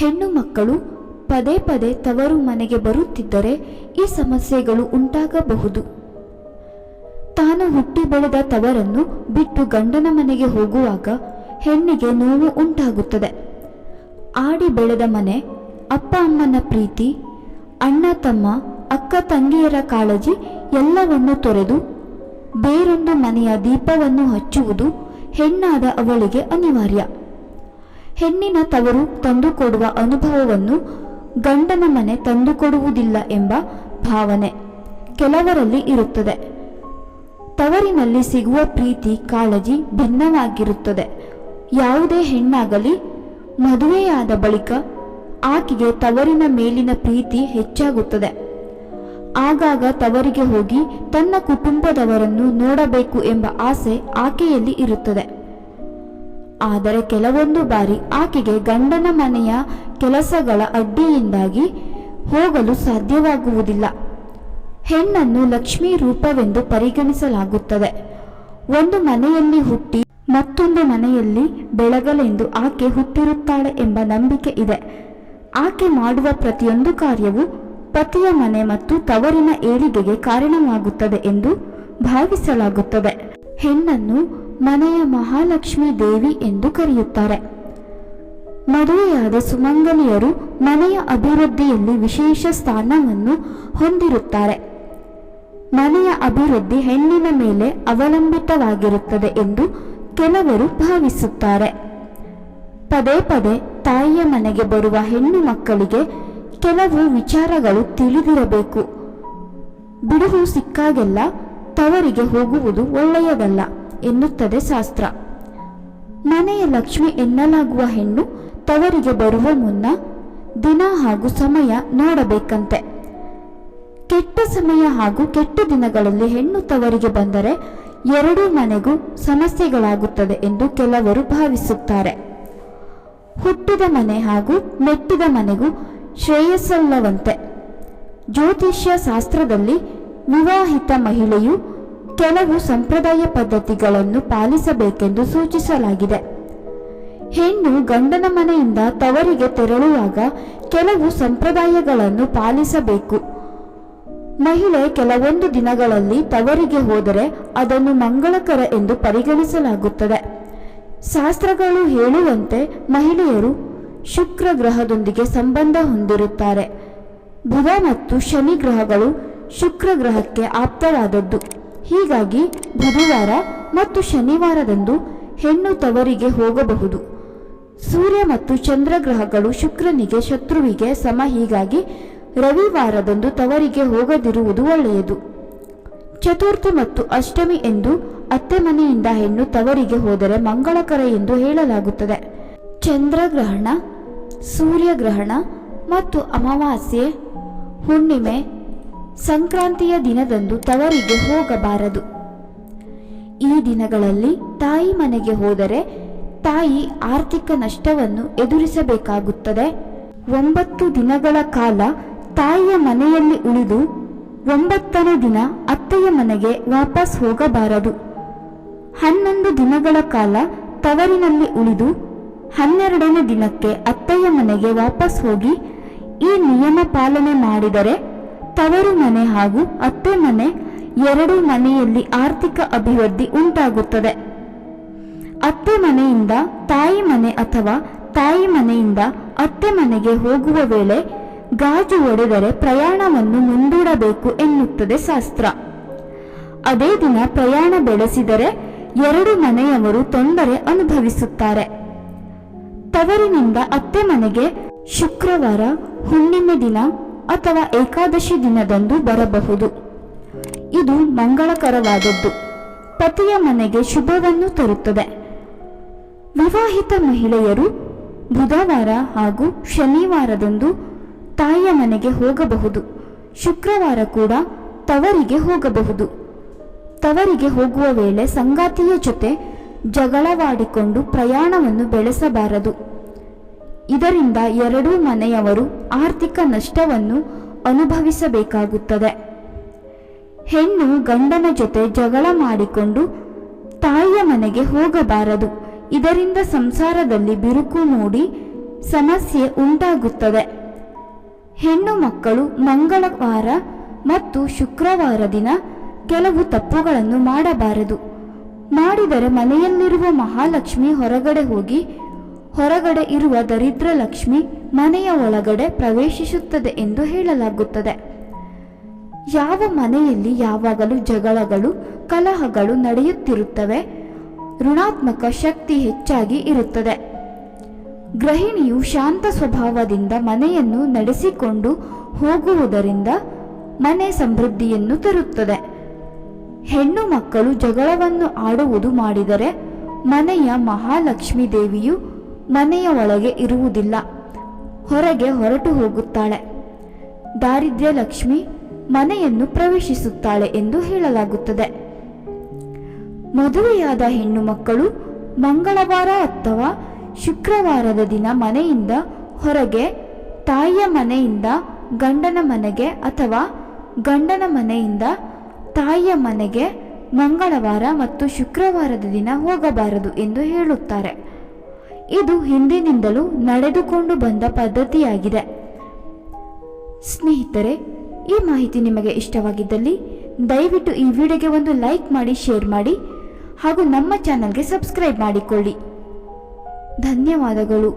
ಹೆಣ್ಣು ಮಕ್ಕಳು ಪದೇ ಪದೇ ತವರು ಮನೆಗೆ ಬರುತ್ತಿದ್ದರೆ ಈ ಸಮಸ್ಯೆಗಳು ಉಂಟಾಗಬಹುದು. ತಾನು ಹುಟ್ಟಿ ಬೆಳೆದ ತವರನ್ನು ಬಿಟ್ಟು ಗಂಡನ ಮನೆಗೆ ಹೋಗುವಾಗ ಹೆಣ್ಣಿಗೆ ನೋವು ಉಂಟಾಗುತ್ತದೆ. ಆಡಿ ಬೆಳೆದ ಮನೆ, ಅಪ್ಪ ಅಮ್ಮನ ಪ್ರೀತಿ, ಅಣ್ಣ ತಮ್ಮ ಅಕ್ಕ ತಂಗಿಯರ ಕಾಳಜಿ ಎಲ್ಲವನ್ನು ತೊರೆದು ಬೇರೊಂದು ಮನೆಯ ದೀಪವನ್ನು ಹಚ್ಚುವುದು ಹೆಣ್ಣಾದ ಅವಳಿಗೆ ಅನಿವಾರ್ಯ. ಹೆಣ್ಣಿನ ತವರು ತಂದುಕೊಡುವ ಅನುಭವವನ್ನು ಗಂಡನ ಮನೆ ತಂದುಕೊಡುವುದಿಲ್ಲ ಎಂಬ ಭಾವನೆ ಕೆಲವರಲ್ಲಿ ಇರುತ್ತದೆ. ತವರಿನಲ್ಲಿ ಸಿಗುವ ಪ್ರೀತಿ ಕಾಳಜಿ ಭಿನ್ನವಾಗಿರುತ್ತದೆ. ಯಾವುದೇ ಹೆಣ್ಣಾಗಲಿ ಮದುವೆಯಾದ ಬಳಿಕ ಆಕೆಗೆ ತವರಿನ ಮೇಲಿನ ಪ್ರೀತಿ ಹೆಚ್ಚಾಗುತ್ತದೆ. ಆಗಾಗ ತವರಿಗೆ ಹೋಗಿ ತನ್ನ ಕುಟುಂಬದವರನ್ನು ನೋಡಬೇಕು ಎಂಬ ಆಸೆ ಆಕೆಯಲ್ಲಿ ಇರುತ್ತದೆ. ಆದರೆ ಕೆಲವೊಂದು ಬಾರಿ ಆಕೆಗೆ ಗಂಡನ ಮನೆಯ ಕೆಲಸಗಳ ಅಡ್ಡಿಯಿಂದಾಗಿ ಹೋಗಲು ಸಾಧ್ಯವಾಗುವುದಿಲ್ಲ. ಹೆಣ್ಣನ್ನು ಲಕ್ಷ್ಮೀ ರೂಪವೆಂದು ಪರಿಗಣಿಸಲಾಗುತ್ತದೆ. ಒಂದು ಮನೆಯಲ್ಲಿ ಹುಟ್ಟಿ ಮತ್ತೊಂದು ಮನೆಯಲ್ಲಿ ಬೆಳಗಲೆಂದು ಆಕೆ ಹುಟ್ಟಿರುತ್ತಾಳೆ ಎಂಬ ನಂಬಿಕೆ ಇದೆ. ಆಕೆ ಮಾಡುವ ಪ್ರತಿಯೊಂದು ಕಾರ್ಯವು ಪತಿಯ ಮನೆ ಮತ್ತು ತವರಿನ ಏಳಿಗೆಗೆ ಕಾರಣವಾಗುತ್ತದೆ ಎಂದು ಭಾವಿಸಲಾಗುತ್ತದೆ. ಹೆಣ್ಣನ್ನು ಮನೆಯ ಮಹಾಲಕ್ಷ್ಮೀ ದೇವಿ ಎಂದು ಕರೆಯುತ್ತಾರೆ. ಮದುವೆಯಾದ ಸುಮಂಗಲಿಯರು ಮನೆಯ ಅಭಿವೃದ್ಧಿಯಲ್ಲಿ ವಿಶೇಷ ಸ್ಥಾನವನ್ನು ಹೊಂದಿರುತ್ತಾರೆ. ಮನೆಯ ಅಭಿವೃದ್ಧಿ ಹೆಣ್ಣಿನ ಮೇಲೆ ಅವಲಂಬಿತವಾಗಿರುತ್ತದೆ ಎಂದು ಕೆಲವರು ಭಾವಿಸುತ್ತಾರೆ. ಪದೇ ಪದೇ ತಾಯಿಯ ಮನೆಗೆ ಬರುವ ಹೆಣ್ಣು ಮಕ್ಕಳಿಗೆ ಕೆಲವು ವಿಚಾರಗಳು ತಿಳಿದಿರಬೇಕು. ಬಿಡುವು ಸಿಕ್ಕಾಗೆಲ್ಲ ತವರಿಗೆ ಹೋಗುವುದು ಒಳ್ಳೆಯದಲ್ಲ ಎನ್ನುತ್ತದೆ ಶಾಸ್ತ್ರ. ಮನೆಯ ಲಕ್ಷ್ಮಿ ಎನ್ನಲಾಗುವ ಹೆಣ್ಣು ತವರಿಗೆ ಬರುವ ಮುನ್ನ ದಿನ ಹಾಗೂ ಸಮಯ ನೋಡಬೇಕಂತೆ. ಕೆಟ್ಟ ಸಮಯ ಹಾಗೂ ಕೆಟ್ಟ ದಿನಗಳಲ್ಲಿ ಹೆಣ್ಣು ತವರಿಗೆ ಬಂದರೆ ಎರಡೂ ಮನೆಗೂ ಸಮಸ್ಯೆಗಳಾಗುತ್ತದೆ ಎಂದು ಕೆಲವರು ಭಾವಿಸುತ್ತಾರೆ. ಹುಟ್ಟಿದ ಮನೆ ಹಾಗೂ ಮೆಟ್ಟಿದ ಮನೆಗೂ ಶ್ರೇಯಸ್ಸಲ್ಲವಂತೆ. ಜ್ಯೋತಿಷ್ಯ ಶಾಸ್ತ್ರದಲ್ಲಿ ವಿವಾಹಿತ ಮಹಿಳೆಯು ಕೆಲವು ಸಂಪ್ರದಾಯ ಪದ್ಧತಿಗಳನ್ನು ಪಾಲಿಸಬೇಕೆಂದು ಸೂಚಿಸಲಾಗಿದೆ. ಹೆಣ್ಣು ಗಂಡನ ಮನೆಯಿಂದ ತವರಿಗೆ ತೆರಳುವಾಗ ಕೆಲವು ಸಂಪ್ರದಾಯಗಳನ್ನು ಪಾಲಿಸಬೇಕು. ಮಹಿಳೆ ಕೆಲವೊಂದು ದಿನಗಳಲ್ಲಿ ತವರಿಗೆ ಹೋದರೆ ಅದನ್ನು ಮಂಗಳಕರ ಎಂದು ಪರಿಗಣಿಸಲಾಗುತ್ತದೆ. ಶಾಸ್ತ್ರಗಳು ಹೇಳುವಂತೆ ಮಹಿಳೆಯರು ಶುಕ್ರ ಗ್ರಹದೊಂದಿಗೆ ಸಂಬಂಧ ಹೊಂದಿರುತ್ತಾರೆ. ಬುಧ ಮತ್ತು ಶನಿ ಗ್ರಹಗಳು ಶುಕ್ರ ಗ್ರಹಕ್ಕೆ ಆಪ್ತವಾದದ್ದು. ಹೀಗಾಗಿ ಬುಧವಾರ ಮತ್ತು ಶನಿವಾರದಂದು ಹೆಣ್ಣು ತವರಿಗೆ ಹೋಗಬಹುದು. ಸೂರ್ಯ ಮತ್ತು ಚಂದ್ರ ಗ್ರಹಗಳು ಶುಕ್ರನಿಗೆ ಶತ್ರುವಿಗೆ ಸಮ. ಹೀಗಾಗಿ ರವಿವಾರದಂದು ತವರಿಗೆ ಹೋಗದಿರುವುದು ಒಳ್ಳೆಯದು. ಚತುರ್ಥಿ ಮತ್ತು ಅಷ್ಟಮಿ ಎಂದು ಅತ್ತೆ ಮನೆಯಿಂದ ಹೆಣ್ಣು ತವರಿಗೆ ಹೋದರೆ ಮಂಗಳಕರ ಎಂದು ಹೇಳಲಾಗುತ್ತದೆ. ಚಂದ್ರಗ್ರಹಣ, ಸೂರ್ಯಗ್ರಹಣ ಮತ್ತು ಅಮಾವಾಸ್ಯೆ, ಹುಣ್ಣಿಮೆ, ಸಂಕ್ರಾಂತಿಯ ದಿನದಂದು ತವರಿಗೆ ಹೋಗಬಾರದು. ಈ ದಿನಗಳಲ್ಲಿ ತಾಯಿ ಮನೆಗೆ ಹೋದರೆ ತಾಯಿ ಆರ್ಥಿಕ ನಷ್ಟವನ್ನು ಎದುರಿಸಬೇಕಾಗುತ್ತದೆ. 9 ದಿನಗಳ ಕಾಲ ತಾಯಿಯ ಮನೆಯಲ್ಲಿ ಉಳಿದು 9ನೇ ದಿನ ಅತ್ತೆಯ ಮನೆಗೆ ವಾಪಸ್ ಹೋಗಬಾರದು. 11 ದಿನಗಳ ಕಾಲ ತವರಿನಲ್ಲಿ ಉಳಿದು 12ನೇ ದಿನಕ್ಕೆ ಅತ್ತೆಯ ಮನೆಗೆ ವಾಪಸ್ ಹೋಗಿ ಈ ನಿಯಮ ಪಾಲನೆ ಮಾಡಿದರೆ ತವರು ಮನೆ ಹಾಗೂ ಅತ್ತೆ ಮನೆ ಎರಡೂ ಮನೆಯಲ್ಲಿ ಆರ್ಥಿಕ ಅಭಿವೃದ್ಧಿ ಉಂಟಾಗುತ್ತದೆ. ಅತ್ತೆ ಮನೆಯಿಂದ ತಾಯಿ ಮನೆ ಅಥವಾ ತಾಯಿ ಮನೆಯಿಂದ ಅತ್ತೆ ಮನೆಗೆ ಹೋಗುವ ವೇಳೆ ಗಾಜು ಒಡೆದರೆ ಪ್ರಯಾಣವನ್ನು ಮುಂದೂಡಬೇಕು ಎನ್ನುತ್ತದೆ ಶಾಸ್ತ್ರ. ಅದೇ ದಿನ ಪ್ರಯಾಣ ಬೆಳೆಸಿದರೆ ಎರಡು ಮನೆಯವರು ತೊಂದರೆ ಅನುಭವಿಸುತ್ತಾರೆ. ತವರಿನಿಂದ ಅತ್ತೆ ಮನೆಗೆ ಶುಕ್ರವಾರ, ಹುಣ್ಣಿಮೆ ದಿನ ಅಥವಾ ಏಕಾದಶಿ ದಿನದಂದು ಬರಬಹುದು. ಇದು ಮಂಗಳಕರವಾದದ್ದು. ಪತಿಯ ಮನೆಗೆ ಶುಭವನ್ನು ತರುತ್ತದೆ. ವಿವಾಹಿತ ಮಹಿಳೆಯರು ಬುಧವಾರ ಹಾಗೂ ಶನಿವಾರದಂದು ತಾಯಿಯ ಮನೆಗೆ ಹೋಗಬಹುದು. ಶುಕ್ರವಾರ ಕೂಡ ತವರಿಗೆ ಹೋಗಬಹುದು. ತವರಿಗೆ ಹೋಗುವ ವೇಳೆ ಸಂಗಾತಿಯ ಜೊತೆ ಜಗಳವಾಡಿಕೊಂಡು ಪ್ರಯಾಣವನ್ನು ಬೆಳೆಸಬಾರದು. ಇದರಿಂದ ಎರಡೂ ಮನೆಯವರು ಆರ್ಥಿಕ ನಷ್ಟವನ್ನು ಅನುಭವಿಸಬೇಕಾಗುತ್ತದೆ. ಹೆಣ್ಣು ಗಂಡನ ಜೊತೆ ಜಗಳ ಮಾಡಿಕೊಂಡು ತಾಯಿಯ ಮನೆಗೆ ಹೋಗಬಾರದು. ಇದರಿಂದ ಸಂಸಾರದಲ್ಲಿ ಬಿರುಕು ಮೂಡಿ ಸಮಸ್ಯೆ ಉಂಟಾಗುತ್ತದೆ. ಹೆಣ್ಣು ಮಕ್ಕಳು ಮಂಗಳವಾರ ಮತ್ತು ಶುಕ್ರವಾರ ದಿನ ಕೆಲವು ತಪ್ಪುಗಳನ್ನು ಮಾಡಬಾರದು. ಮಾಡಿದರೆ ಮನೆಯಲ್ಲಿರುವ ಮಹಾಲಕ್ಷ್ಮಿ ಹೊರಗಡೆ ಹೋಗಿ ಹೊರಗಡೆ ಇರುವ ದರಿದ್ರ ಲಕ್ಷ್ಮಿ ಮನೆಯ ಒಳಗಡೆ ಪ್ರವೇಶಿಸುತ್ತದೆ ಎಂದು ಹೇಳಲಾಗುತ್ತದೆ. ಯಾವ ಮನೆಯಲ್ಲಿ ಯಾವಾಗಲೂ ಜಗಳಗಳು ಕಲಹಗಳು ನಡೆಯುತ್ತಿರುತ್ತವೆ, ಋಣಾತ್ಮಕ ಶಕ್ತಿ ಹೆಚ್ಚಾಗಿ ಇರುತ್ತದೆ. ಗೃಹಿಣಿಯು ಶಾಂತ ಸ್ವಭಾವದಿಂದ ಮನೆಯನ್ನು ನಡೆಸಿಕೊಂಡು ಹೋಗುವುದರಿಂದ ಮನೆ ಸಮೃದ್ಧಿಯನ್ನು ತರುತ್ತದೆ. ಹೆಣ್ಣು ಮಕ್ಕಳು ಜಗಳವನ್ನು ಆಡುವುದು ಮಾಡಿದರೆ ಮನೆಯ ಮಹಾಲಕ್ಷ್ಮೀ ದೇವಿಯು ಮನೆಯ ಒಳಗೆ ಇರುವುದಿಲ್ಲ, ಹೊರಗೆ ಹೊರಟು ಹೋಗುತ್ತಾಳೆ. ದಾರಿದ್ರ್ಯ ಲಕ್ಷ್ಮಿ ಮನೆಯನ್ನು ಪ್ರವೇಶಿಸುತ್ತಾಳೆ ಎಂದು ಹೇಳಲಾಗುತ್ತದೆ. ಮದುವೆಯಾದ ಹೆಣ್ಣು ಮಕ್ಕಳು ಮಂಗಳವಾರ ಅಥವಾ ಶುಕ್ರವಾರದ ದಿನ ಮನೆಯಿಂದ ಹೊರಗೆ ತಾಯಿಯ ಮನೆಯಿಂದ ಗಂಡನ ಮನೆಗೆ ಅಥವಾ ಗಂಡನ ಮನೆಯಿಂದ ತಾಯಿಯ ಮನೆಗೆ ಮಂಗಳವಾರ ಮತ್ತು ಶುಕ್ರವಾರದ ದಿನ ಹೋಗಬಾರದು ಎಂದು ಹೇಳುತ್ತಾರೆ. ಇದು ಹಿಂದಿನಿಂದಲೂ ನಡೆದುಕೊಂಡು ಬಂದ ಪದ್ಧತಿಯಾಗಿದೆ. ಸ್ನೇಹಿತರೆ, ಈ ಮಾಹಿತಿ ನಿಮಗೆ ಇಷ್ಟವಾಗಿದ್ದಲ್ಲಿ ದಯವಿಟ್ಟು ಈ ವಿಡಿಯೋಗೆ ಒಂದು ಲೈಕ್ ಮಾಡಿ, ಶೇರ್ ಮಾಡಿ ಹಾಗೂ ನಮ್ಮ ಚಾನಲ್ಗೆ ಸಬ್ಸ್ಕ್ರೈಬ್ ಮಾಡಿಕೊಳ್ಳಿ. ಧನ್ಯವಾದಗಳು.